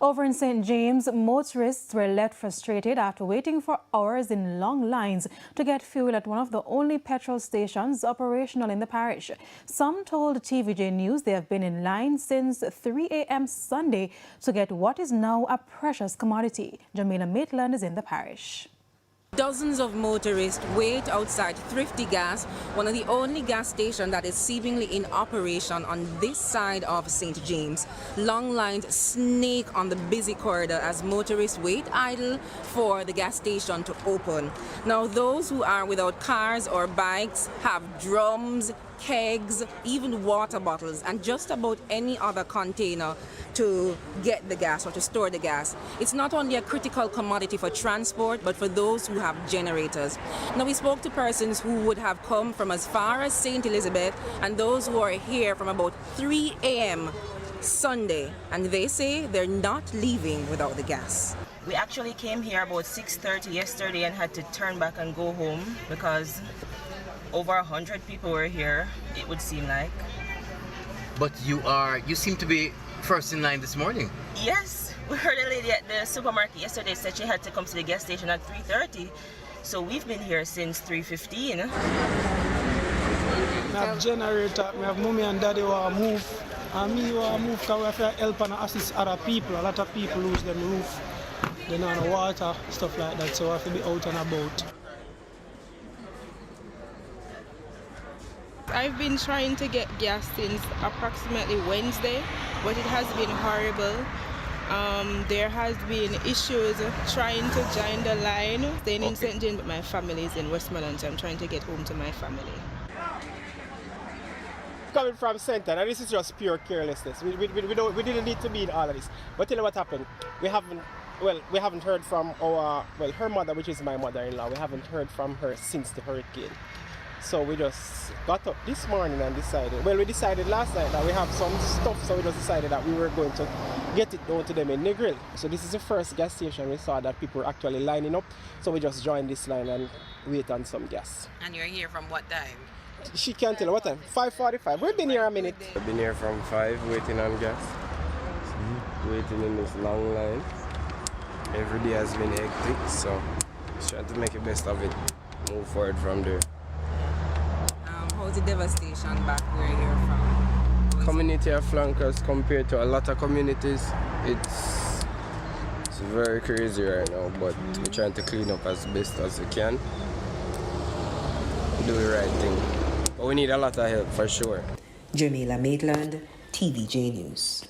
Over in St. James, motorists were left frustrated after waiting for hours in long lines to get fuel at one of the only petrol stations operational in the parish. Some told TVJ News they have been in line since 3 a.m. Sunday to get what is now a precious commodity. Jamaica Maitland is in the parish. Dozens of motorists wait outside Thrifty Gas, one of the only gas stations that is seemingly in operation on this side of St. James. Long lines snake on the busy corridor as motorists wait idle for the gas station to open. Now, those who are without cars or bikes have drums, kegs, even water bottles, and just about any other container to get the gas or to store the gas. It's not only a critical commodity for transport, but for those who have generators. Now, we spoke to persons who would have come from as far as St. Elizabeth and those who are here from about 3 a.m. Sunday, and they say they're not leaving without the gas. We actually came here about 6:30 yesterday and had to turn back and go home because over 100 people were here, it would seem like. But you seem to be first in line this morning. Yes, we heard a lady at the supermarket yesterday said she had to come to the gas station at 3:30. So we've been here since 3:15. I have generator, I have mommy and daddy who are move. And me who are move because we have to help and assist other people. A lot of people lose them roof, they don't have water, stuff like that. So I have to be out and about. I've been trying to get gas since approximately Wednesday, but it has been horrible. There has been issues trying to join the line, staying in St. James, but my family is in Westmoreland, so I'm trying to get home to my family. Coming from Center, and this is just pure carelessness. We didn't need to be in all of this. But tell you what happened. We haven't heard from her mother, which is my mother-in-law. We haven't heard from her since the hurricane. So we just got up this morning and decided, we decided last night that we have some stuff, so we just decided that we were going to get it down to them in Negril. So this is the first gas station we saw that people were actually lining up. So we just joined this line and wait on some gas. And you're here from what time? She can't tell what time. 5:45. We've been here a minute. I've been here from 5 waiting on gas. Waiting in this long line. Every day has been hectic, so just trying to make the best of it. Move forward from there. How's the devastation back where you're from? Community of flankers compared to a lot of communities, it's very crazy right now, but we're trying to clean up as best as we can. Do the right thing. But we need a lot of help for sure. Jamaica Maitland, TVJ News.